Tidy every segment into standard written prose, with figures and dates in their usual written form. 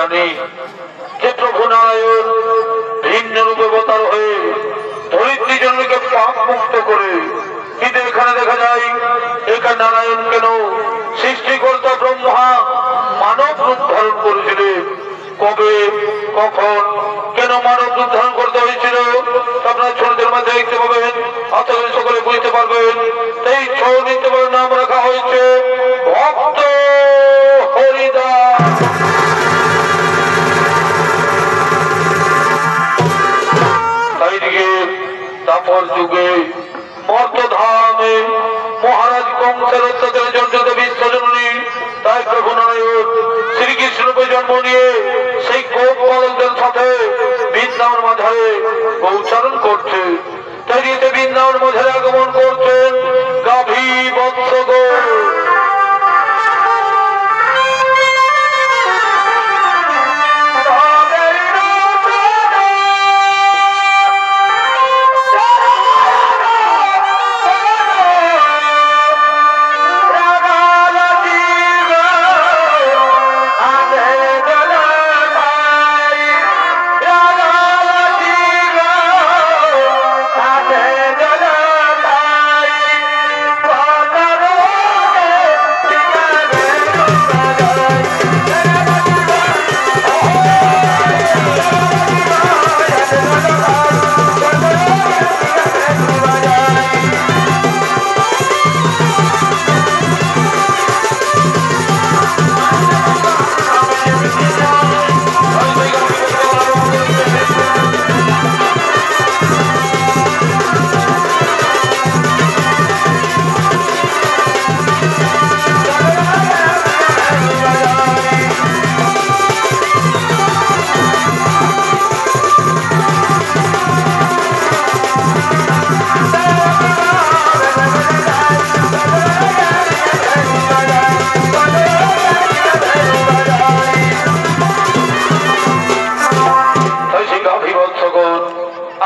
জানি যে প্রভু নারায়ণ ভিন্ন রূপে অবতার হয়ে ধরিত্রী জনকে পাপ মুক্ত করে, কিন্তু এখানে দেখা যায় এখানে নারায়ণ কেন সৃষ্টিকর্তা ব্রহ্মা মানব রূপ ধারণ করেছিলেন। কবে, কখন, কেন মানব রূপ ধারণ করতে হয়েছিল আপনারা ছোটদের মধ্যে দেখতে পাবেন, আশা করি সকলে বুঝতে পারবেন। এই ছৌ নৃত্যের নাম রাখা হয়েছে ভক্ত হরিদাস। তাই দিকে তারপর যুগে মর্তধামে মহারাজ কংসের অত্যাচারে জর্জরিত বিশ্বজননী তাই প্রভু নারায়ণ শ্রীকৃষ্ণরূপে জন্ম নিয়ে সেই গোপালকদের সাথে বৃন্দাবন মাঝারে গৌচারণ করছে। তাই দিকে বৃন্দাবন মাঝারে আগমন করছেন গাভী বৎসগণ।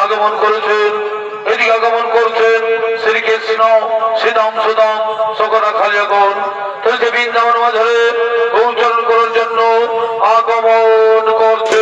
আগমন করেছেন, এদিকে আগমন করছেন শ্রীকৃষ্ণ শ্রীদাম সুদাম সকরা খালিয়াগণ। তাই বৃন্দাবন মাঝারে গৌচরণ করার জন্য আগমন করছে।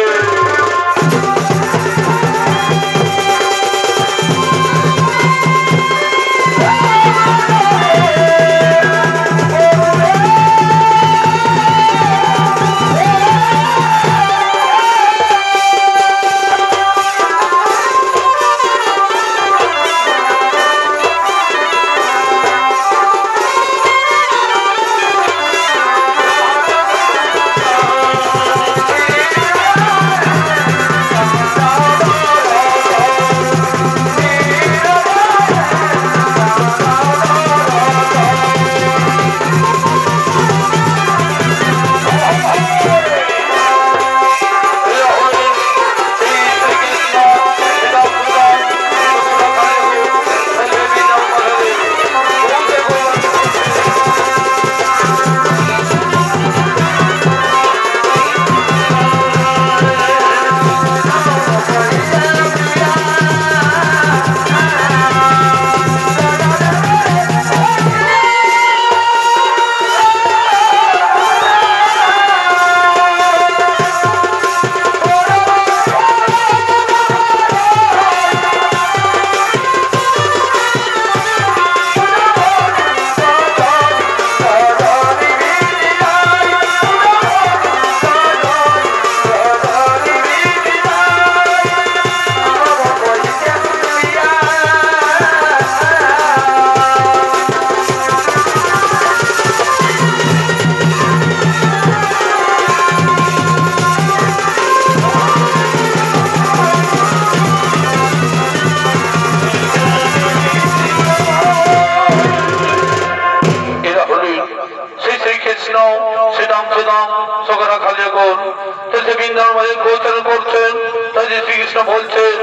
শ্রীকৃষ্ণ বলছেন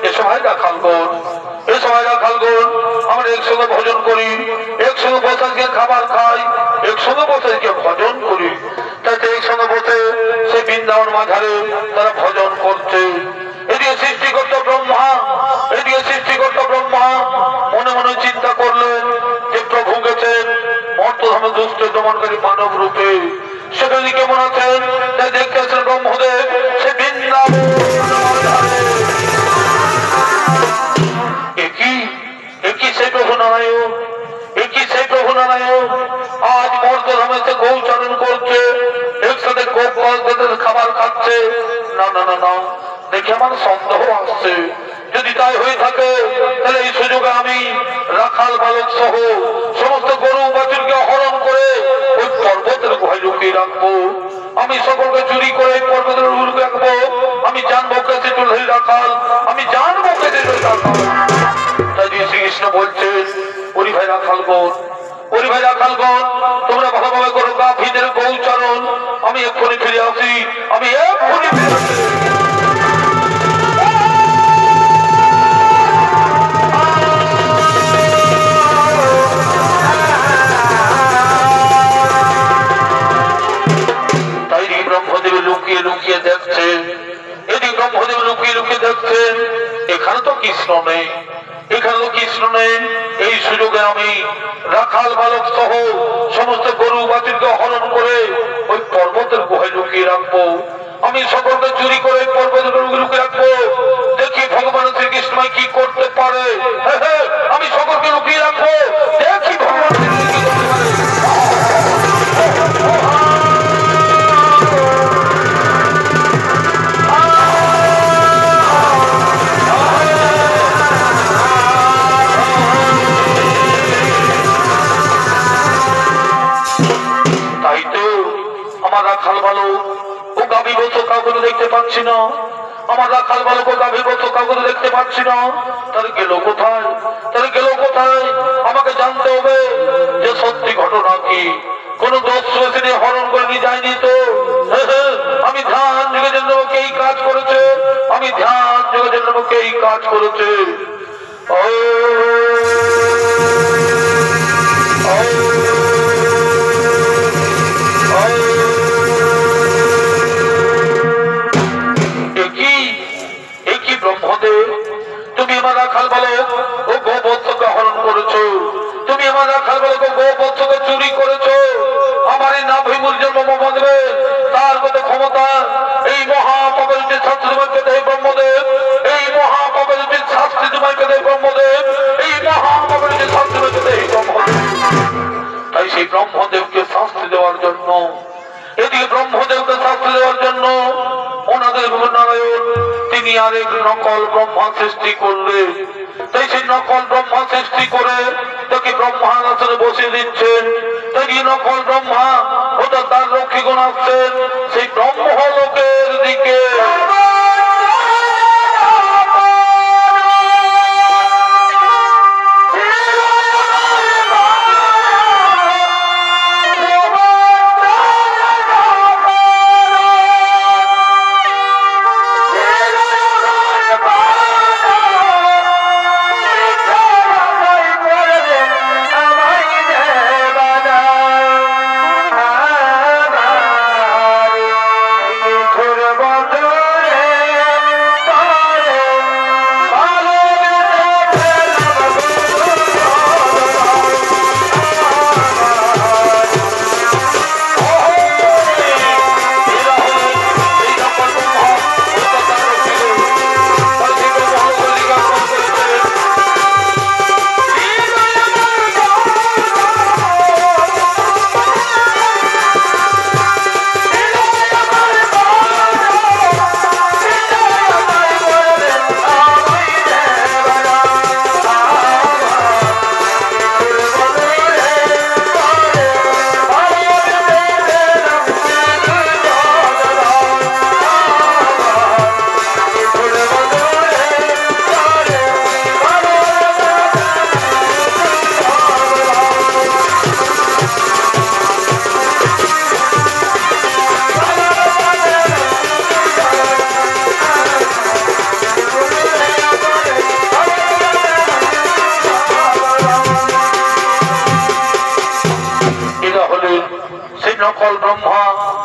এ সময় রাখালগণ, এ সময় রাখালগণ আমরা একসঙ্গে ভজন করি, একসঙ্গে বসে খাবার খাই, একসঙ্গে বসে ভজন করি। তাতে একসঙ্গে বসে সে বৃন্দাবন মাঝারে তারা ভজন করছে। এদিকে সৃষ্টিকর্তা ব্রহ্মা, এদিকে সৃষ্টিকর্তা ব্রহ্মা মনে মনে চিন্তা করলেন যে প্রভু গেছেন মর্তধামে দুষ্ট দমনকারী মানব রূপে, সেখানে কেমন আছেন তাই দেখতে আছেন ব্রহ্মদেব সে বৃন্দাবন। একই সেই প্রভু নারায়ণ, একই সেই প্রভু নারায়ণ আজ মর্তধামে গৌচারণ করছে, একসাথে গোপালদের খাবার খাচ্ছে। না না না না, দেখে আমার সন্দেহ আসছে। যদি তাই হয়ে থাকে তাহলে এই সুযোগে আমি রাখাল বালক সহ সমস্ত গরু বাছুরকে হরণ করে ওই পর্বতের গুহায় লুকিয়ে রাখবো। আমি সকলকে চুরি করে পর্বতের লুকিয়ে রাখবো। আমি জানবো কেসে চুলহি রাখাল, আমি জানবো কেসে রাখাল। তাই শ্রীকৃষ্ণ বলছেন, ওরি ভাই রাখালগণ, ওরি ভাই রাখালগণ, তোমরা ভালোভাবে করো গাভীদের গৌচারণ। আমি এক্ষুনি ফিরে আসি, আমি এক্ষুনি ফিরে আসি। ব্রহ্মদেব লুকিয়ে লুকিয়ে দেখছেন, এদিকে ব্রহ্মদেব লুকিয়ে লুকিয়ে দেখছেন এখানে তো কৃষ্ণ নেই, এখানে তো কৃষ্ণ নেই। এই সুযোগে আমি রাখাল বালক সহ সমস্ত গরু বাছুরকে হরণ করে ওই পর্বতের গুহায় লুকিয়ে রাখবো। আমি সকলকে চুরি করে পর্বতের লুকিয়ে রাখবো। দেখি ভগবান শ্রীকৃষ্ণ কি করতে পারে। আমি সকলকে লুকিয়ে রাখবো, দেখি ভগবান শ্রীকৃষ্ণ কি করতে পারে। আমার রাখাল বালক ও গাভী বছর কাউকে দেখতে পাচ্ছি না, আমার রাখাল বালক ও গাভী বছর কাউকে দেখতে পাচ্ছি না। তারা গেল কোথায়, তারা গেল কোথায়? আমাকে জানতে হবে যে সত্যি ঘটনা কি। কোন দস্যু এসে হরণ করে নিয়ে যায়নি তো? আমি ধ্যান যুগে জন্য এই কাজ করেছে, আমি ধ্যান যুগে জন্য এই কাজ করেছে। ব্রহ্মদেব, তুমি আমার রাখাল বালক ও গোবৎসকে হরণ করেছো, তুমি আমার রাখাল বালক ও গোবৎসকে চুরি করেছো। আমার এই নাভিমূল জন্ম ব্রহ্মদেবে তার কত ক্ষমতা। এই মহাপাপের যে শাস্তি তোমাকে দেয় ব্রহ্মদেব, এই মহাপাপের যে শাস্তি তোমাকে দেয় ব্রহ্মদেব, এই মহাপাপের যে শাস্তি তোমাকে দেয় ব্রহ্মদেব। তাই সেই ব্রহ্মদেবকে শাস্তি দেওয়ার জন্য, এদিকে ব্রহ্মদেবকে শাস্তি দেওয়ার জন্য ওনাদের নারায়ণ তিনি আরেক নকল ব্রহ্মা সৃষ্টি করলেন। তাই সেই নকল ব্রহ্মা সৃষ্টি করে তাকে ব্রহ্মার আসনে বসিয়ে দিচ্ছেন। তাই নকল ব্রহ্মা ওটা তার রক্ষীগণ আসছেন সেই ব্রহ্মলোকের দিকে। নকল ব্রহ্মা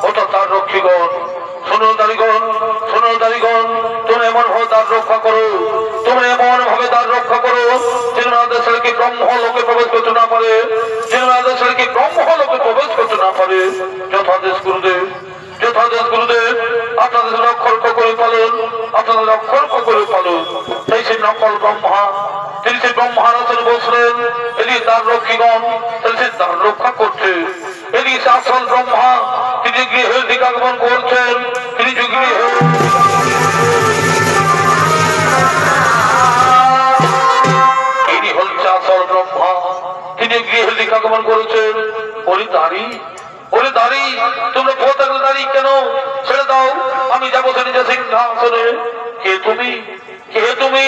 ওটা তার রক্ষীগণ। সোনলদারিগণ, সোনলদারিগণ, তোমরা এমন ভাবে তার রক্ষা করো, তোমরা এমন ভাবে তার রক্ষা করো যেন আদেশের কি ব্রহ্ম লোকে প্রবেশ করতে না পারে, যেন আদেশের কি ব্রহ্ম লোকে প্রবেশ করতে না পারে। যথাদেশ করুন সিংহাসনে অক্ষর করে পালো। তাই সেই নকল ব্রহ্মা তিনি সেই ব্রহ্মার আসনে বসলেন, এদিকে তার রক্ষীগণ তাহলে সে তার রক্ষা করছে, এদিকে সে আসল ব্রহ্মা তিনি গৃহের দিকে আগমন করছেন, তিনি গৃহে তিনি গৃহের দিকে আগমন করেছেন। ওরে দাঁড়ি, ওরে দাঁড়ি, তোমরা পতাকা দাঁড়ি কেন? ছেড়ে দাও, আমি যাবো নিজে সিংহাসনে। কে তুমি? কে তুমি?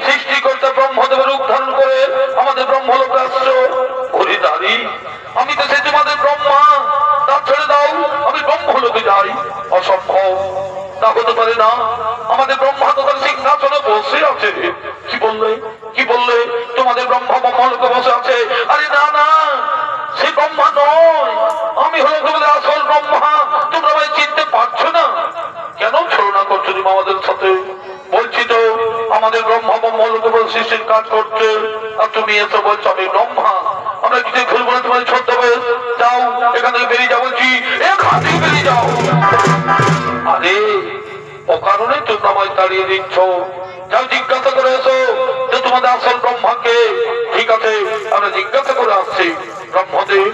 সৃষ্টিকর্তা ব্রহ্মদেবের রূপ ধারণ করে আমাদের ব্রহ্মলোকে আসছো। ওরে দাঁড়ি, আমি তো সে তোমাদের ব্রহ্মা, তা ছেড়ে দাও, আমি ব্রহ্মলোকে যাই। অসম্ভব, তা হতে পারে না, আমাদের ব্রহ্মা তো তার সিংহাসনে বসে আছে। কি বললে? কি বললে? তোমাদের ব্রহ্মা ব্রহ্মলোকে বসে আছে? আরে না না, সে ব্রহ্মা নয়, আমি হলো তোমাদের আসল ব্রহ্মা। তোমরা আমায় চিনতে পারছো না কেন? ছলনা করছো তুমি আমাদের সাথে। বলছি তো আমাদের ব্রহ্মা ব্রহ্মলোকে বসে সৃষ্টির কাজ করছে, আর তুমি এসে বলছো আমি ব্রহ্মা। আমরা কিছু খুলবো না, তোমাদের ছোট বেশ। যাও এখান থেকে বেরিয়ে যাও, বলছি এখান থেকে বেরিয়ে যাও। আরে অকারণে তোমরা আমায় তাড়িয়ে দিচ্ছ। যাও জিজ্ঞাসা করে এসো যে তোমাদের আসল ব্রহ্মাকে। ঠিক আছে, আমরা জিজ্ঞাসা করে আসছি। ব্রহ্মদেব,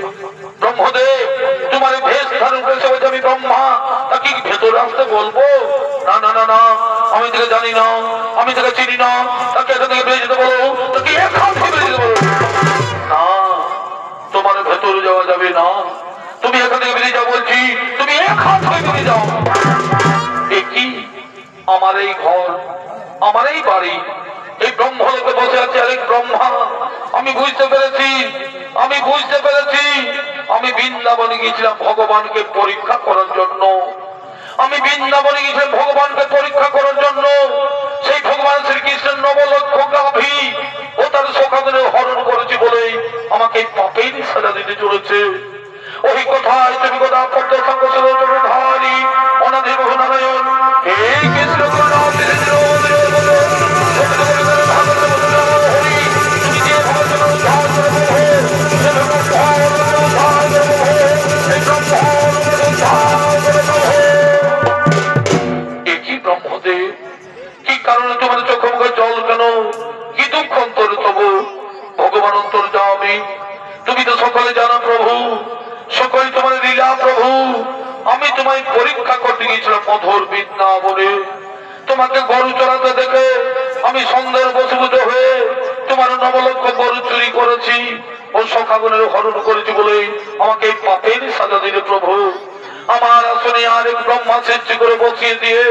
ব্রহ্মদেব, তোমার ভেষ ধারণ করেছে বলছে আমি ব্রহ্মা, তা কি ভেতরে আসতে বলবো? না না না না, আমি তাকে জানি না, আমি তাকে চিনি না, তাকে এখান থেকে বেরিয়ে যেতে বলো, তাকে এখান থেকে বেরিয়ে যেতে বলো। না, তোমার ভেতরে যাওয়া যাবে না, তুমি এখান থেকে বেরিয়ে যাও বলছি, তুমি এখান থেকে বেরিয়ে যাও। কি আমার এই ঘর, আমার এই বাড়ি, এই ব্রহ্মলোকে বসে আছে আরেক ব্রহ্মা। আমি বুঝতে পেরেছি, আমি বুঝতে পেরেছি। আমি বৃন্দাবনে গিয়েছিলাম ভগবানকে পরীক্ষা করার জন্য। আমি বৃন্দাবনে গিয়েছিলাম ভগবানকে পরীক্ষা করার জন্য। সেই ভগবান শ্রীকৃষ্ণের নবলক্ষ গাভী ও তার সখাগণের হরণ করেছি বলেই আমাকে পাপের সাজা দিতে চলেছে। ওই কথায় তুমি কথা পদ্ম সংঘারী অনাধি বহুনারায়ণ এই কৃষ্ণ ব্রহ্মদেব, কি কারণে তোমাদের চোখ মুখে জল কেন? কি দুঃখ অন্তরে তবু? ভগবান অন্তর্যামী, তুমি তো সকলে জানো প্রভু, সকলে তোমার লীলা প্রভু। আমি তোমায় পরীক্ষা করতে গিয়েছিলাম মধুর বৃন্দাবনে। তোমাকে গরু চড়াতে দেখে আমি সন্ধ্যার বসভূত হয়ে তোমার নবলক্ষ গরু চুরি করেছি ও সখাগণের হরণ করেছি বলে আমাকে এই পাপের সাজা দিলে প্রভু। আমার আসনে আরেক ব্রহ্মা সৃষ্টি করে বসিয়ে দিয়ে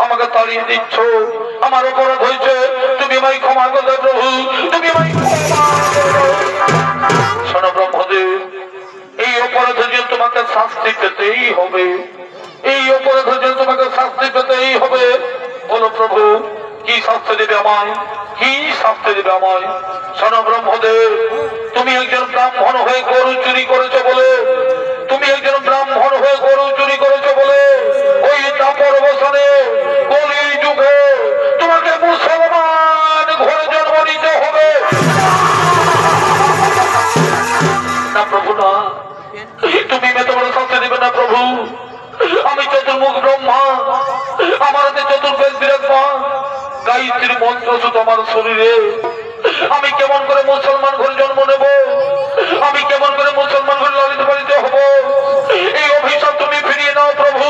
আমাকে তাড়িয়ে দিচ্ছ। আমার অপরাধ হয়েছে, তুমি আমায় ক্ষমা করবে প্রভু, তুমি আমায় ক্ষমা করো। শোনো ব্রহ্মদেব, এই অপরাধের জন্য তোমাকে শাস্তি পেতেই হবে, এই অপরাধের জন্য তোমাকে শাস্তি পেতেই হবে। বলো প্রভু, কি শাস্তি দেবে আমায়? কি শাস্তি দেবে আমায়? শোনো ব্রহ্মদেব, তুমি একজন ব্রাহ্মণ হয়ে গরু চুরি করেছো বলে, তুমি একজন ব্রাহ্মণ হয়ে গরু চুরি করেছো বলে ওই তাপর অবসানে কলি যুগে তোমাকে মুসলমান ঘরে জন্ম নিতে হবে। না প্রভু না, তুমি মেয়ে তোমার শাস্তি দেবে না প্রভু। আমি চতুর্মুখ ব্রহ্মা, আমার হাতে চতুর্বেদ বিরাজমা, গায়ত্রীর মন্ত্র শুধু আমার শরীরে। আমি কেমন করে মুসলমান ঘরে জন্ম নেব? আমি কেমন করে মুসলমান ঘরে লালিত পালিত হব? এই অভিশাপ তুমি ফিরিয়ে নাও প্রভু,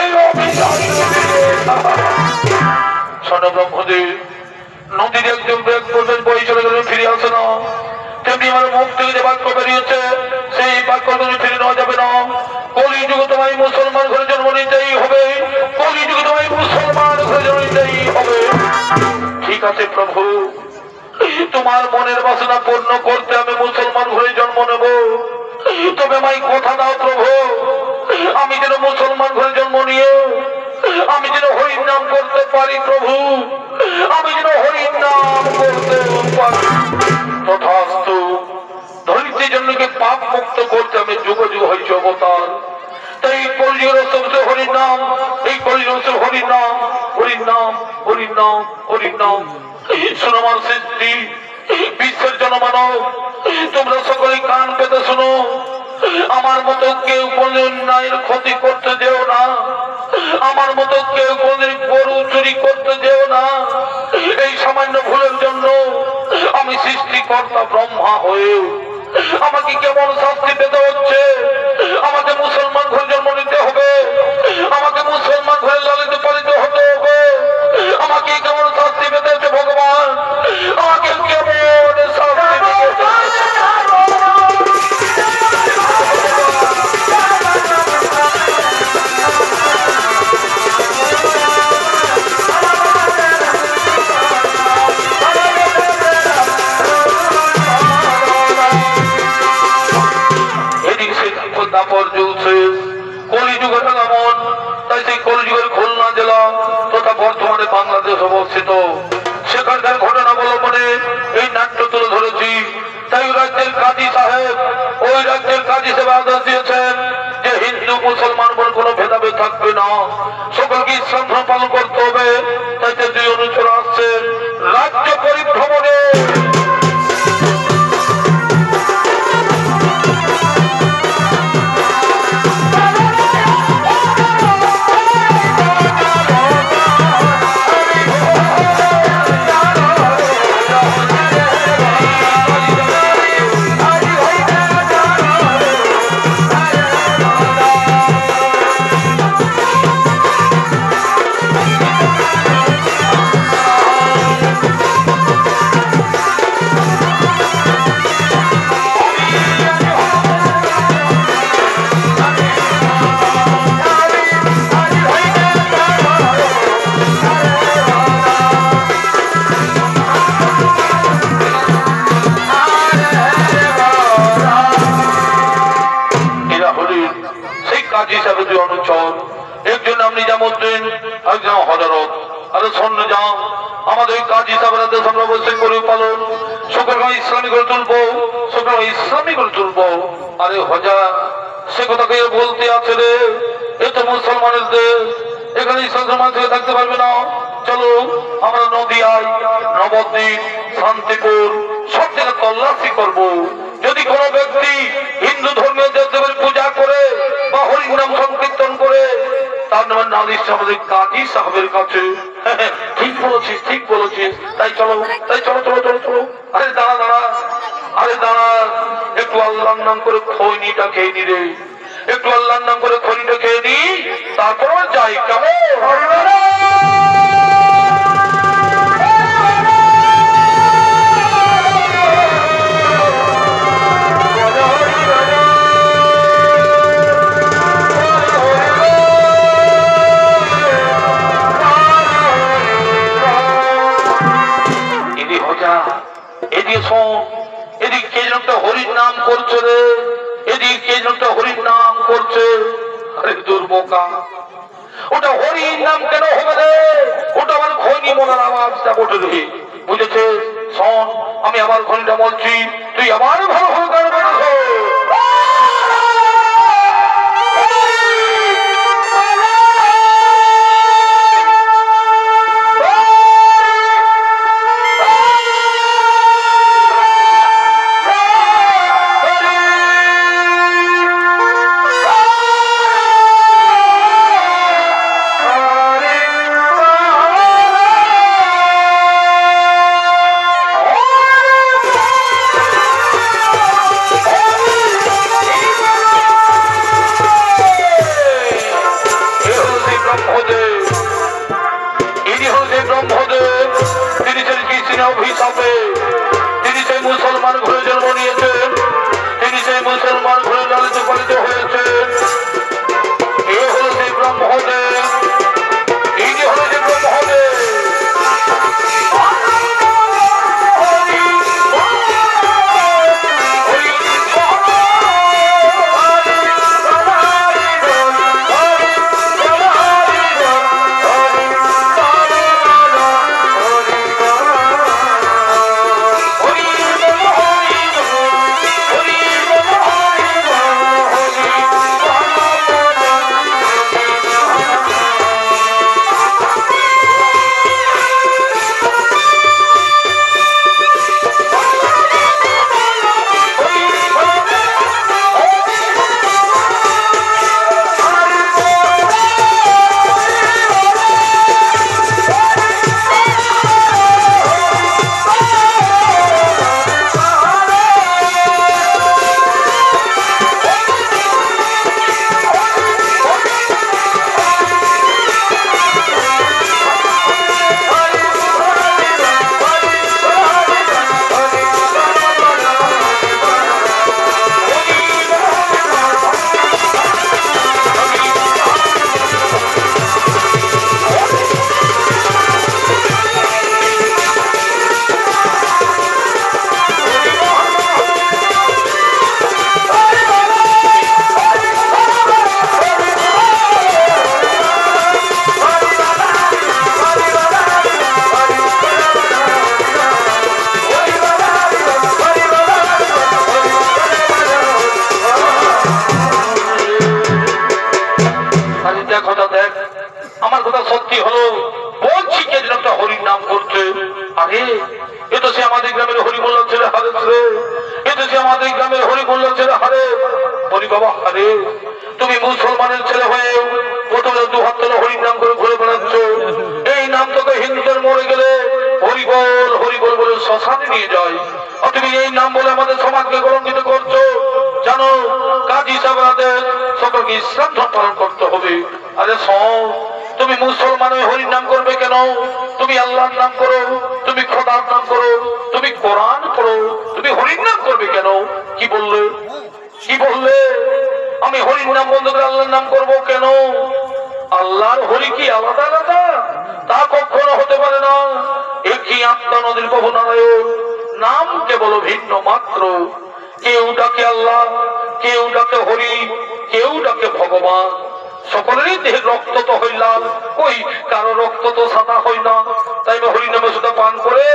এই অভিশাপ। শোনো ব্রহ্মদেব, নদীর একজন ব্যাগ করবেন বই চলে গেলে ফিরে আসে না, তেমনি আমার মুখ থেকে যে বাক্য বেরিয়েছে সেই বাক্য তুমি ফিরে নেওয়া যাবে না। কলিযুগে তোমায় মুসলমান ঘরে জন্ম নিতেই হবে, কলিযুগে তোমায় মুসলমান ঘরে জন্ম নিতেই হবে। ঠিক আছে প্রভু, তোমার মনের বাসনা পূর্ণ করতে আমি মুসলমান ঘরে জন্ম নেব। তবে আমায় কথা দাও প্রভু, আমি যেন মুসলমান ঘরে জন্ম নিয়ে আমি যেন হরির নাম করতে পারি প্রভু, আমি যেন হরির নাম করতে পারি। তথাস্তু। ধরিত্রীর জন্যকে পাপ মুক্ত করতে আমি যুগ যুগ হয়েছি অবতার। তাই কলিযুগের সবচেয়ে হরির নাম, এই কলিযুগের হরির নাম, হরির নাম, হরির নাম, হরির নাম। শোনো আমার সৃষ্টি, বিশ্বের জনমানব, তোমরা সকলে কান পেতে শোনো। আমার মতো কেউ কোনো অন্যায়ের ক্ষতি করতে দেও না, আমার মতো কেউ কোনদিন গরু চুরি করতে যেও না। এই সামান্য ভুলের জন্য আমি সৃষ্টিকর্তা ব্রহ্মা হয়ে আমাকে কেমন শাস্তি পেতে হচ্ছে। আমাকে মুসলমান ঘরে জন্ম নিতে হবে, আমাকে মুসলমান ঘরে লালিত পালিত হতে হবে। আমাকে কেমন শাস্তি পেতে হচ্ছে ভগবান, আমাকে কেমন শাস্তি পেতে কলিযুগের আগমন। তাই সেই কলিযুগের খুলনা জেলা তথা বর্তমানে বাংলাদেশ অবস্থিত, সেখানকার ঘটনা অবলম্বনে এই নাট্য তুলে ধরেছি। তাই রাজ্যের কাজী সাহেব ওই রাজ্যের কাজী সাহেব আদেশ দিয়েছেন যে হিন্দু মুসলমান বলে কোনো ভেদাভেদ থাকবে না, সকলকে ইসলাম ধর্ম পালন করতে হবে। তাই দুই অনুচর আসছেন রাজ্য পরিভ্রমণে। একজন নাম নিজামুদ্দিন, একজন হযরত। আরে শোন যাও, আমাদের কাজী সাহেবের দেশ আমরা অবশ্যই করে পালন, সকলকে ইসলামী করে তুলবো, সকলকে ইসলামী করে তুলবো। আরে হজা সে কথা কে বলতে আছে রে, এ তো মুসলমানের দেশ, এখানে ইসলাম ধর্ম থেকে থাকতে পারবে না। চলো আমরা নদিয়ায়, নবদ্বীপ, শান্তিপুর সব জায়গায় তল্লাশি করবো। যদি কোনো ব্যক্তি হিন্দু ধর্মীয় দেবদেবের পূজা করে বা হরিনাম সংকীর্তন করে, তার নামে নালিশ আমাদের কাজী সাহেবের কাছে। ঠিক বলেছিস, ঠিক বলেছিস। তাই চলো, তাই চলো চলো চলো চলো। আরে দাঁড়া দাঁড়া, আরে দাঁড়া, একটু আল্লাহর নাম করে খৈনিটা খেয়ে নি রে, একটু আল্লাহর নাম করে খৈনিটা খেয়ে নি, তারপর যাই কেমন। এদিকে শোন, এদিকে কে যেন হরির নাম করছে রে, এদিকে কে যেন হরির নাম করছে। আরে দুর্বোকা, ওটা হরির নাম কেন হবে রে? ওটা আমার খনি মনার আওয়াজটা বটে রে, বুঝেছে? শোন, আমি আবার খনিটা বলছি, তুই আবার ভালো ভালো গান বলেছ। Oh! এ তো সে আমাদের গ্রামের হরিমোল্লা ছেলে হারেস রে, এ তো সে আমাদের গ্রামের হরিমোল্লা ছেলে হারে। বলি বাবা হারে, তুমি মুসলমানের ছেলে হয়ে প্রথমে দু হাত তোলা হরির নাম করে ঘুরে বেড়াচ্ছ। এই নাম তোকে হিন্দুদের মরে গেলে হরিবল হরিবল বলে শ্মশানে নিয়ে যায়, আর তুমি এই নাম বলে আমাদের সমাজকে কলঙ্কিত করছো। জানো কাজী সাহেবদের সকলকে ইসলাম ধর্ম পালন করতে হবে। আরে সব তুমি মুসলমান হয়ে হরির নাম করবে কেন? তুমি আল্লাহর নাম করো, তুমি খোদার নাম করো, তুমি কোরআন পড়ো, তুমি হরির নাম করবে কেন? কি বললে, কি বললে? আমি হরির নাম বন্ধ করে আল্লাহর নাম করবো কেন? আল্লাহর হরি কি আলাদা আলাদা? তা কখনো হতে পারে না। একই আত্মা নদীর প্রভু নারায়ণ, নাম কেবল ভিন্ন মাত্র। কেউ ডাকে আল্লাহ, কেউ ডাকে হরি, কেউ ডাকে ভগবান। সকলেরই দেহের রক্ত তো হয় লাল, ওই কারো রক্ত তো সাদা হয় না। তাই আমি হরি নামে সুদা পান করে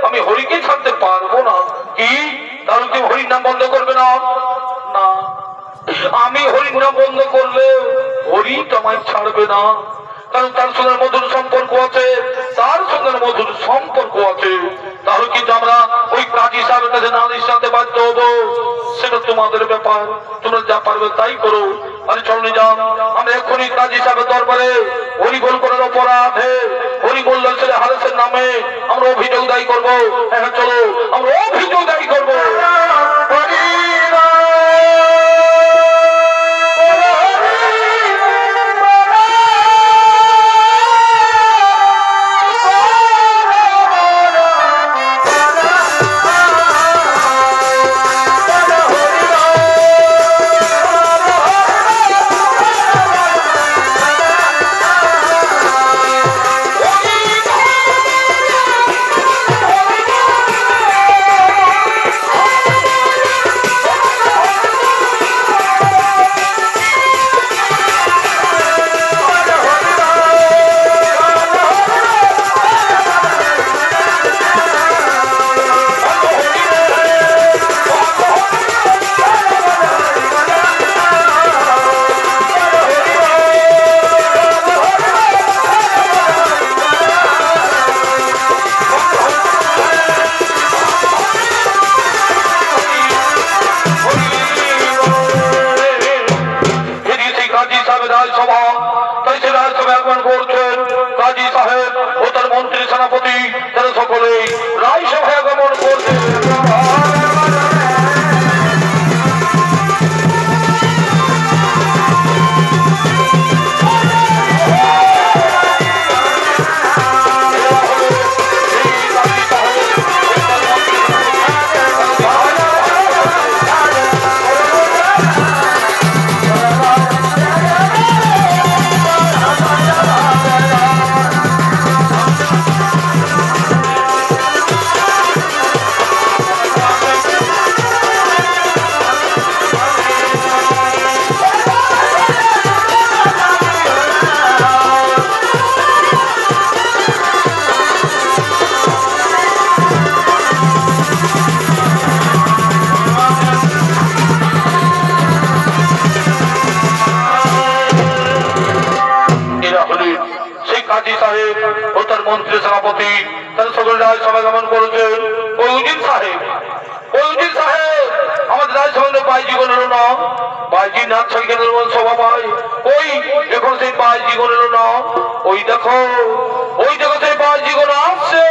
আমি হরিকে ছাড়তে পারবো না। কি তাহলে কেউ হরির নাম বন্ধ করবে না? না, আমি হরির নাম বন্ধ করলে হরি তোমায় ছাড়বে না, কারণ তার সঙ্গে মধুর সম্পর্ক আছে, তার সঙ্গে মধুর সম্পর্ক আছে। তাহলে কিন্তু আমরা ওই কাজী সাহেবের কাছে নালিশ জানতে বাধ্য হবো। সেটা তোমাদের ব্যাপার, তোমরা যা পারবে তাই করো। আরে চল নিয়ে যাও, আমরা এক্ষুনি কাজী সাহেবের দরবারে হরিবোল করার অপরাধে হরিবোল ছেলে হারেসের নামে আমরা অভিযোগ দায়ী করবো। হ্যাঁ চলো, আমরা অভিযোগ দায়ী করবো। কাজী সাহেব ও তার মন্ত্রী সেনাপতি তারা সকলেই রায়সভায় আগমন করছে। কাজী সাহেব ও তার মন্ত্রী সেনাপতি তারা সকল রাজসভায় গমন করেছেন। ওই উজির সাহেব, ওই উজির সাহেব আমাদের রাজসভায় বাইজি গণ এলো না। বাইজি নাচ কেন সভা পাই, ওই এখন সেই বাইজি গণ এলো না। ওই দেখো, ওই দেখো সেই বাইজি গণ আসছে।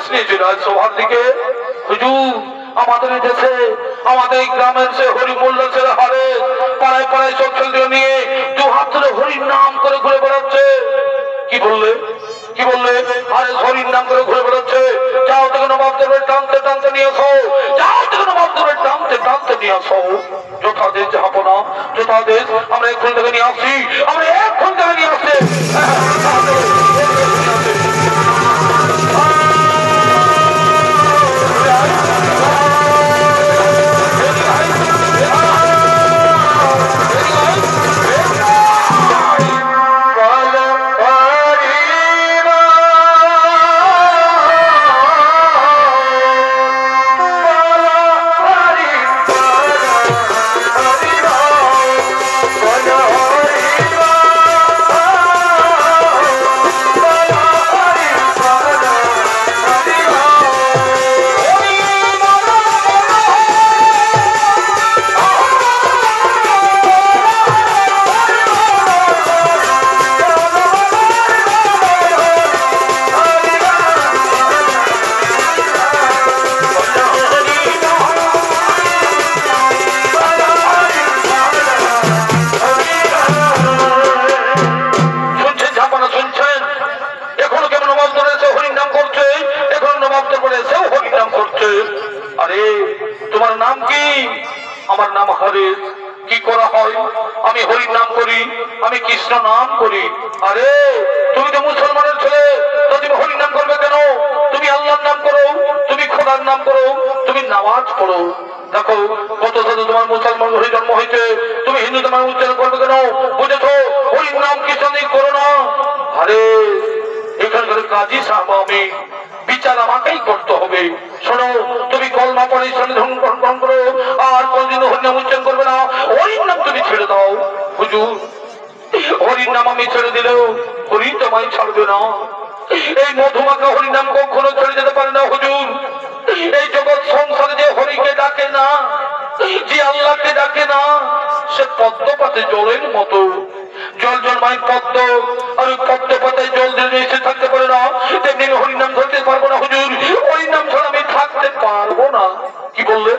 উপদেশ নিয়েছে রাজসভার দিকে, হুজুর আমাদের দেশে আমাদের গ্রামের সে হরি মোল্লা ছেলে হারে পাড়ায় পাড়ায় সব ছেলেদের নিয়ে দু হাত ধরে হরির নাম করে ঘুরে বেড়াচ্ছে। কি বললে কি বললে? আরে হরির নাম করে ঘুরে বেড়াচ্ছে। যাও থেকে নবাব দরবারে টানতে টানতে নিয়ে আসো, যাও থেকে নবাব দরবারে টানতে টানতে নিয়ে আসো। যথাদেশ যাবো যথাদেশ আমরা এখন থেকে নিয়ে আসছি, আমরা এখন থেকে নিয়ে আসছি। আরে তোমার নাম কি? আমার নাম হরিশ। কি করা হয়? আমি হরির নাম করি, আমি কৃষ্ণ নাম করি। আরে তুমি তো মুসলমানের ছেলে, তো তুমি হরির নাম করবে কেন? তুমি আল্লাহর নাম করো, তুমি খোদার নাম করো, তুমি নামাজ পড়ো। দেখো কত সাথে তোমার মুসলমান হয়ে জন্ম হয়েছে, তুমি হিন্দু নাম উচ্চারণ করবে কেন? বুঝেছো? হরির নাম কৃষ্ণ করো না। আরে এখানকার কাজী সাহেব আমি, বিচার আমাকেই করতে হবে। শোনো, তুমি কলমা পড়ে গ্রহণ করো আর কোনদিন হরিনাম উচ্চারণ করবে না। হরির নাম তুমি ছেড়ে দাও। হুজুর হরির নাম আমি ছেড়ে দিলেও হরি তোমায় ছাড়বে না। এই মধুমাখা হরির নাম কখনো ছেড়ে যেতে পারে না। হুজুর এই জগৎ সংসারে যে হরিকে ডাকে না, যে আল্লাহকে ডাকে না, সে পদ্ম পাতে জলের মতো। জল জন্মায় পদ্ম, আর পদ্ম পাতায় জল দিয়ে এসে থাকতে পারে না, তেমনি আমি হরিনাম ধরতে পারবো না। হুজুর হরিনাম ছাড়া আমি থাকতে পারবো না। কি বললে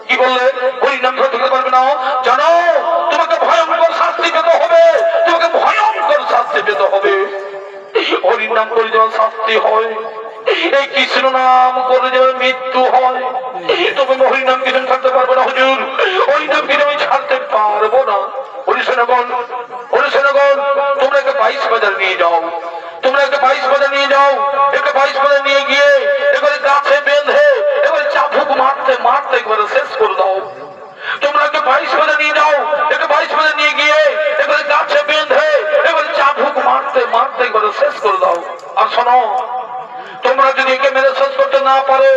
কি বললে? হরিনাম ছাড়া থাকতে পারবে না? জানো তোমাকে ভয়ঙ্কর শাস্তি পেতে হবে, তোমাকে ভয়ঙ্কর শাস্তি পেতে হবে। হরিনাম করে যেমন শাস্তি হয়, এই কৃষ্ণ নাম করে যেমন মৃত্যু হয়, তবে হরিনাম কৃষ্ণ ছাড়তে পারবো না। হুজুর হরিনাম কৃষ্ণ আমি ছাড়তে পারবো না। হরিসেনগণ হরিসেনগণ তোমরা একে 22 বাজার নিয়ে যাও, তোমরা একে 22 বাজার নিয়ে যাও। একে 22 বাজার নিয়ে গিয়ে এবারে গাছে বেঁধে এবারে চাবুক মারতে মারতে একবারে শেষ করে দাও। তোমরা একে 22 বাজার নিয়ে যাও, একে 22 বাজার নিয়ে গিয়ে এবারে গাছে বেঁধে এবারে চাবুক মারতে মারতে একবারে শেষ করে দাও। আর শোনো, তোমরা যদি একে মেরে শেষ করতে না পারো,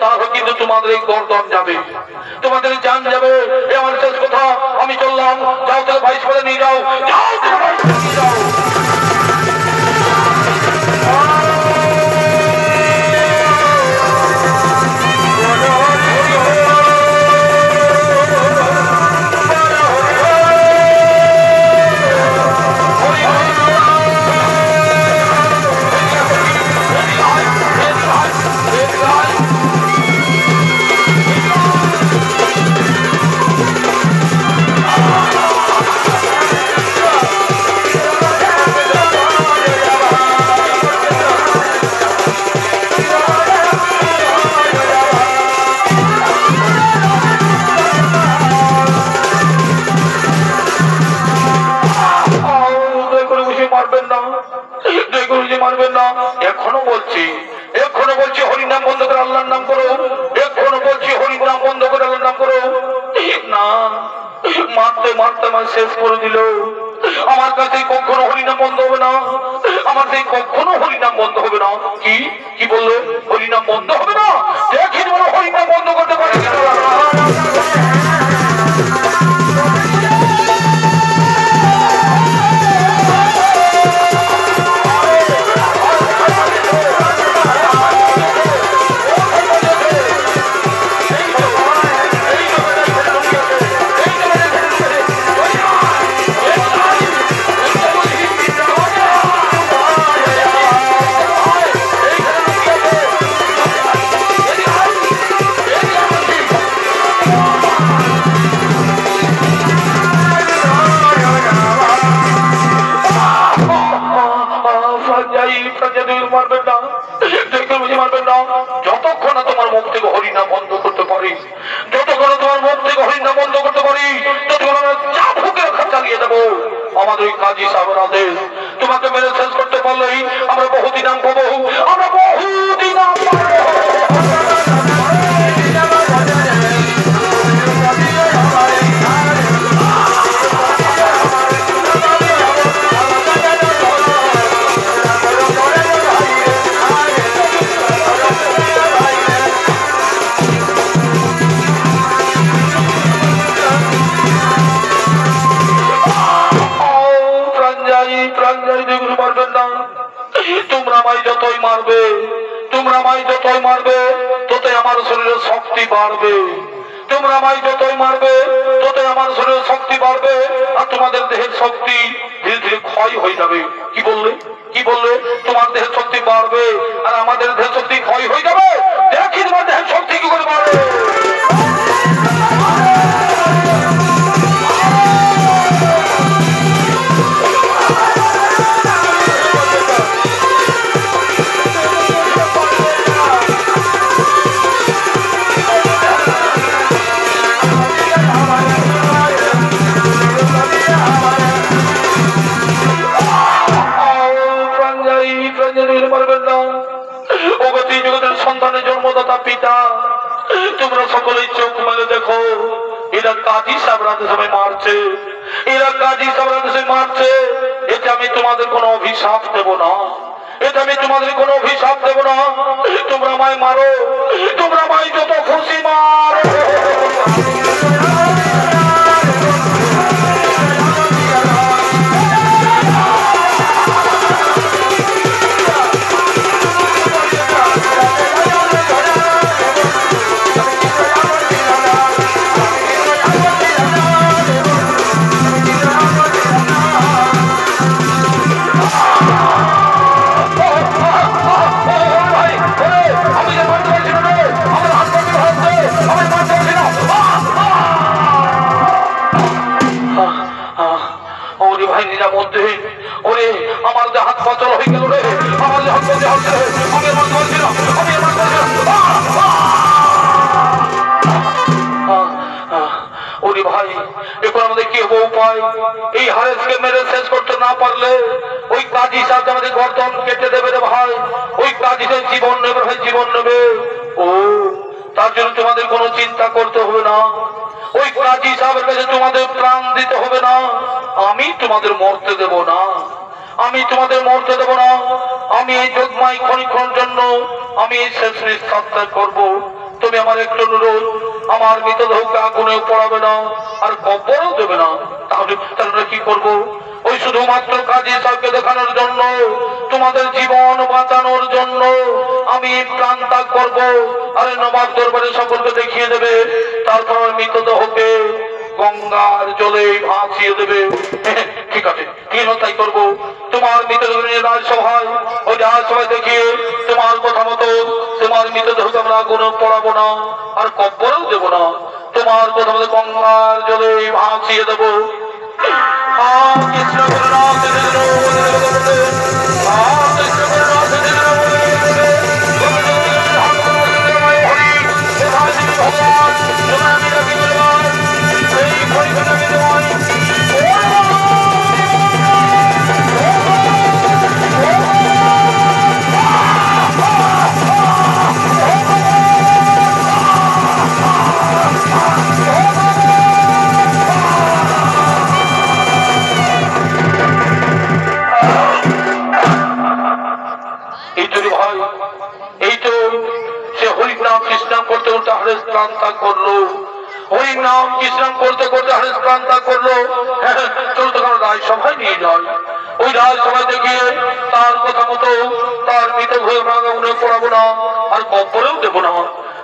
তাহলে কিন্তু তোমাদের এই গর্দন যাবে, তোমাদের জান যাবে। এ আমার শেষ কথা, আমি চললাম। যাও তাহলে 22 বাজার নিয়ে যাও, যাও 22 বাজার নিয়ে যাও। এখনো বলছি হরিনাম বন্ধ করে আল্লাহর নাম করো। এখনো বলছি হরিনাম বন্ধ করে আল্লাহর নাম করো। না, মারতে মারতে আমার শেষ করে দিল। আমার কাছে কখনো হরিনাম বন্ধ হবে না, আমার কাছে কখনো হরিনাম বন্ধ হবে না। কি কি বললো? হরিনাম বন্ধ হবে না? দেখি হরিনাম বন্ধ করতে পারে কিনা। মারবেন না যতক্ষণ না তোমার মুখ থেকে হরিনাম বন্ধ করতে পারি, যতক্ষণ তোমার মুখ থেকে হরিনাম বন্ধ করতে পারি ততক্ষণ আমরা চাবুকে রক্ষা চালিয়ে দেবো। আমাদের ওই কাজী সাহেবের আদেশ, তোমাকে মেরে শেষ করতে পারলেই আমরা বহুদিন নাম পাবো, আমরা বহুদিন নাম পাবো। তোমরা আমায় যতই মারবে, তোমরা আমায় যতই মারবে ততই আমার শরীরে শক্তি বাড়বে, তোমরা আমায় যতই মারবে ততই আমার শরীরে শক্তি বাড়বে, আর তোমাদের দেহের শক্তি ধীরে ধীরে ক্ষয় হয়ে যাবে। কি বললে, কি বললে? তোমার দেহের শক্তি বাড়বে আর আমাদের দেহের শক্তি ক্ষয় হয়ে যাবে। দেখি তোমার দেহের শক্তি কি করে বাড়বে। সন্তানের জন্মদাতা পিতা, তোমরা সকলেই চোখ মেলে দেখো, এরা কাজী সাহেব সময় মারছে, এরা কাজী সাহেব মারছে। এটা আমি তোমাদের কোনো অভিশাপ দেব না, এটা আমি তোমাদের কোনো অভিশাপ দেব না। তোমরা আমায় মারো, তোমরা আমায় যত খুশি মারো। আমার যে হাত পা চল হয়ে গেল রে, আমার যে হাত পা হচ্ছে আমি মারতে পারছি না, আমি মারতে পারছি না। ওরে ভাই, এখন আমাদের কি হবো উপায়? এই হারেসকে মেরে শেষ করতে না পারলে ওই কাজী সাহেব আমাদের গর্দন কেটে দেবে রে ভাই, ওই কাজী সাহেব জীবন নেবে ভাই, জীবন নেবে। ও তার জন্য তোমাদের কোনো চিন্তা করতে হবে না, ওই কাজী সাহেবের কাছে তোমাদের প্রাণ দিতে হবে না, আমি তোমাদের মরতে দেব না, আমি তোমাদের মরতে দেব না। আমি এই যোগমাই ক্ষণিক্ষণের জন্য আমি এই শেষ নিঃশ্বাস করবো। তুমি আমার একটু অনুরোধ, আমার মৃতদেহকে আগুনে পড়াবে না আর কবরও দেবে না। তাহলে কি করবো? ওই শুধুমাত্র কাজী সাহেবকে দেখানোর জন্য, তোমাদের জীবন বাঁচানোর জন্য আমি প্রাণ ত্যাগ করবো। আরে নবাব দরবারে সকলকে দেখিয়ে দেবে, তারপর মৃতদেহকে গঙ্গার জলে ভাসিয়ে দেবে। ঠিক আছে, কি তাই করবো। তোমার মৃতদেহ রাজসভায়, ওই রাজসভায় দেখিয়ে তোমার কথা মতো তোমার মৃতদেহকে আমরা আগুনে পড়াবো না আর কবরেও দেবো না, তোমার কথা মতো গঙ্গার জলে ভাসিয়ে দেবো। কৃষ্ণ করলো, ওই নাম বিশ্রাম করতে করতে হারেস প্রান্তা করলো। চলো তখন রাজসভায় নিয়ে যায়, ওই রাজসভায় দেখিয়ে তার কথা মতো তার মৃত হয়ে ভাঙা পড়াবো না আর কবরেও দেবো না,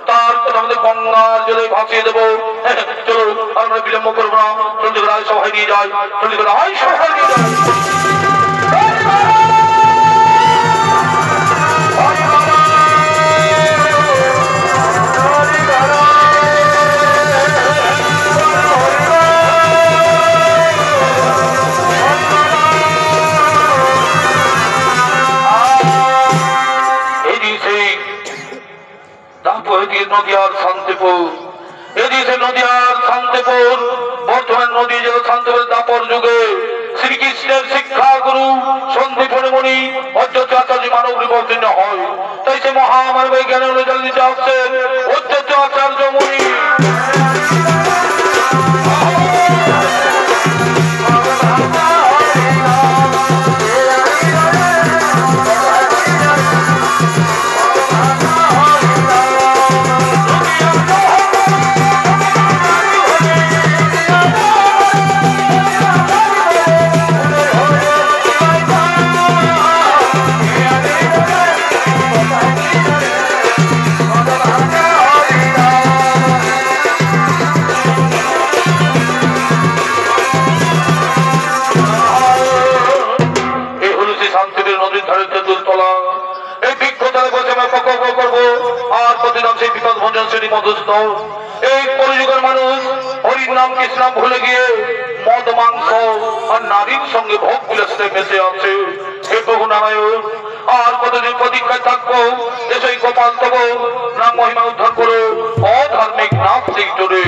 তার কথা মতো গঙ্গার জলে ভাসিয়ে দেবো। চলো আমরা বিলম্ব করবো না, চলো রাজসভায় নিয়ে যায়, চলো রাজসভায় নিয়ে যায়। নদিয়ার শান্তিপুর, এদিকে নদিয়ার শান্তিপুর, বর্তমান নদী যে শান্তিপুরের দাপর যুগে শ্রীকৃষ্ণের শিক্ষা গুরু সন্দীপন মুনি অধ্যক্ষ আচার্য মানব নিবর্তিত হয়। তাই সে মহামানব জ্ঞান অনুযায়ী দিতে আসছেন অধ্যক্ষ আচার্য মুনি। এই কলিযুগের মানুষ হরির নাম কৃষ্ণ ভুলে গিয়ে মদ মাংস আর নারীর সঙ্গে ভোগ বিলাসে মেতে আছে। হে প্রভু নারায়ণ, আর কতদিন প্রতীক্ষায় থাকবো? এসেই গোপাল তব নাম মহিমা উদ্ধার করো অধার্মিক নাস্তিক জোরে।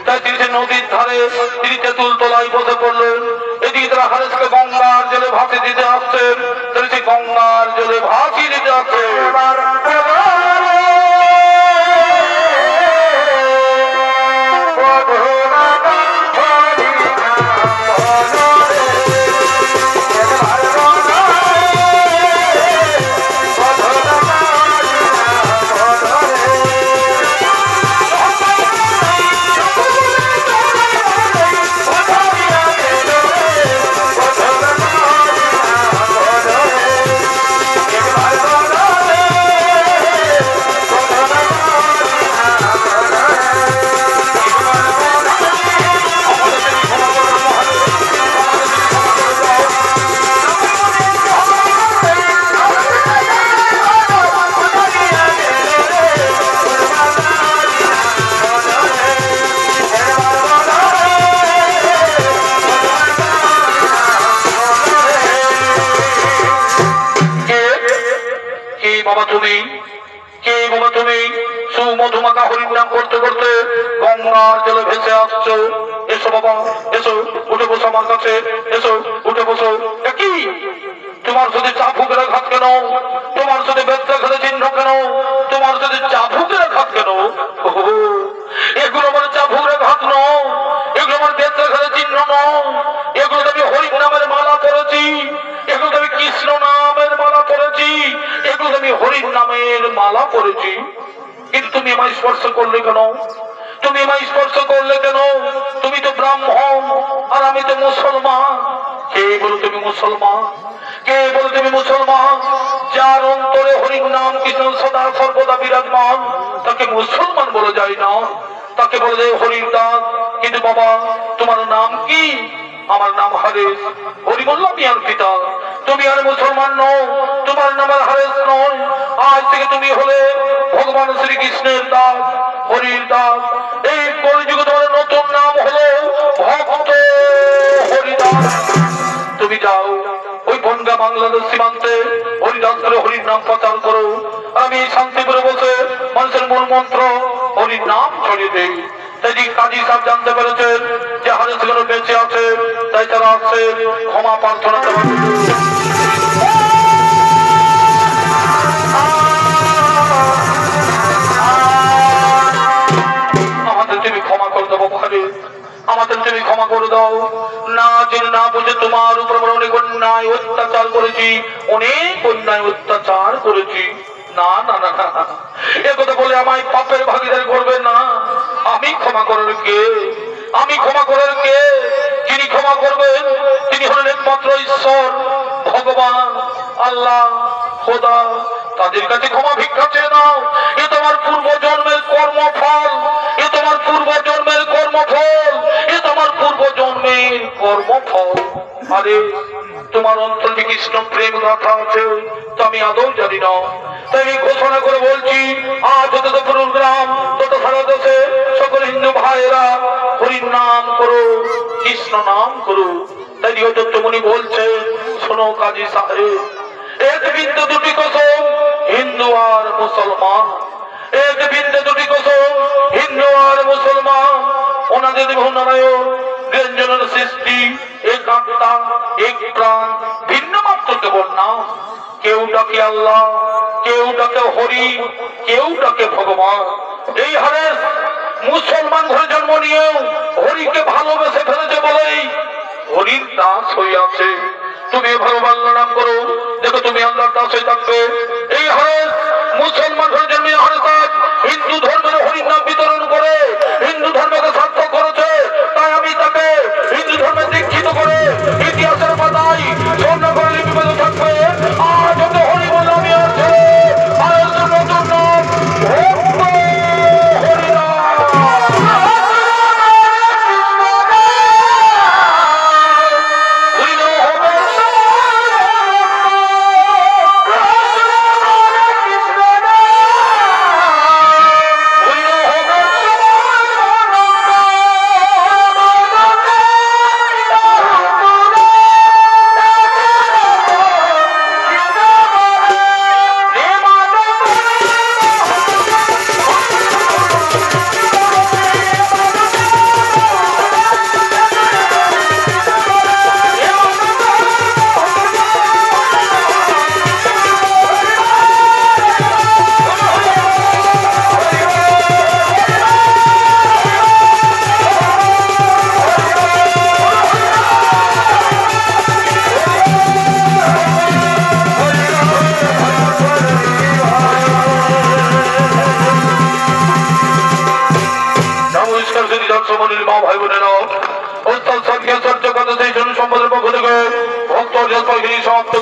তাই তিনি সে নদীর ধারে তিনি তেঁতুল তলায় বসে পড়লেন। এদিকে তারা হারেসকে গঙ্গার জলে ভাসিয়ে দিতে আসছেন, তিনি সে গঙ্গার জলে ভাসিয়ে দিতে আসছেন। তুমি সুমধুমাকা হরির নাম করতে করতে গঙ্গার জলে ভেসে আসছো। এসো বাবা, এসো, উঠে বসো আমার কাছে, এসো, উঠে বসো। কি তোমার সাথে চাবুকের আঘাত কেন? তোমার সাথে বেত্রাঘাতের চিহ্ন কেন? তোমার সাথে চাবুকের আঘাত কেন? এগুলো আমার চাবুকের আঘাত নয়, এগুলো আমার বেত্রাঘাতের চিহ্ন নয়। এগুলো আমি হরির নামের মালা পরেছি, এগুলো আমি কৃষ্ণ নামের মালা পরেছি, এগুলো আমি হরির নামের মালা পরেছি। কিন্তু তুমি আমায় স্পর্শ করলে কেন? তুমি আমায় স্পর্শ করলে কেন? তুমি তো ব্রাহ্মণ আর আমি তো মুসলমান। কে বলো তুমি মুসলমান? কে বলো তুমি মুসলমান? যার অন্তরে হরির নাম কৃষ্ণ সদা সর্বদা বিরাজমান তাকে মুসলমান বলে যায় না, তাকে বলে যায় হরির দাস। কিন্তু বাবা, তোমার নাম কি? আমার নাম হারেস, হরিমল্লা মিয়ার পিতা। তুমি আর মুসলমান নও, তোমার নাম আর হারেস নয়। আজ থেকে তুমি হলে ভগবান শ্রীকৃষ্ণের দাস, হরির দাস। এই কলিযুগে তোমার নতুন নাম হলো ভক্ত হরিদাস। তুমি যাও ওই বনগা বাংলাদেশ সীমান্তে হরিদাস করে হরির নাম প্রচার করো। আমি শান্তিপুরে বসে মানুষের মূল মন্ত্র হরির নাম ছড়িয়ে দেই। তাই কাজী সাহেব জানতে পেরেছেন যে হারেস গুলো বেঁচে আছে, তাই তারা আসছে ক্ষমা প্রার্থনা করার জন্য। আমাদের তুমি ক্ষমা করে দেবো ভারে, আমাদের তুমি ক্ষমা করে দাও। না জেনে না বুঝে তোমার উপর অনেক অন্যায় অত্যাচার করেছি, অনেক অন্যায় অত্যাচার করেছি। না না না না, একথা বলে আমায় পাপের ভাগিদারি করবে না। আমি ক্ষমা করার কে? আমি ক্ষমা করার কে? যিনি ক্ষমা করবেন তিনি হলেন একমাত্র ঈশ্বর, ভগবান, আল্লাহ, খোদা। তাদের কাছে ক্ষমা ভিক্ষা চেয়ে নাও। এ তোমার পূর্ব জন্মের কর্মফল, এ তোমার পূর্ব জন্মের কর্মফল, এ তোমার পূর্ব জন্মের কর্মফল। আরে তোমার অন্তরে কৃষ্ণ প্রেম গাথা আছে তো আমি আদৌ জানি না। তাই আমি ঘোষণা করে বলছি, আজ যত পুরুগ্রাম তত সারা দেশে সকল হিন্দু ভাইয়েরা হরির নাম করো, কৃষ্ণ নাম করো। তাই দত্তমণি বলছে, শোনো কাজী সাহেব, এক বিন্দু দুটি কসম, হিন্দু আর মুসলমান। এক আর মুসলমান ওনাদের নারায়ণ ব্যঞ্জনের সৃষ্টি এক আত্মা এক প্রাণ ভিন্ন মাত্র কেবল না কেউ ডাকে আল্লাহ কেউ ডাকে হরি কেউ ডাকে ভগবান এই হারে মুসলমান ঘরে জন্ম নিয়েও হরিকে ভালোবেসে ফেলেছে বলেই হরির দাস হয়ে আছে তুমি ভগবান নাম করো দেখো তুমি আল্লাহর দাস হয়ে থাকবে এই হারে মুসলমান ঘরে জন্মে হারে হিন্দু ধর্মের হরির নাম বিতরণ করে হিন্দু ধর্মকে সার্থক করেছে তাই আমি তাকে হিন্দু ধর্মে দীক্ষিত করে ইতিহাসের পাতায় স্বর্ণ করে লিপিবদ্ধ থাকবে আজ ওকে হরি বলে আমি আছে আর নতুন নাম সমাপ্ত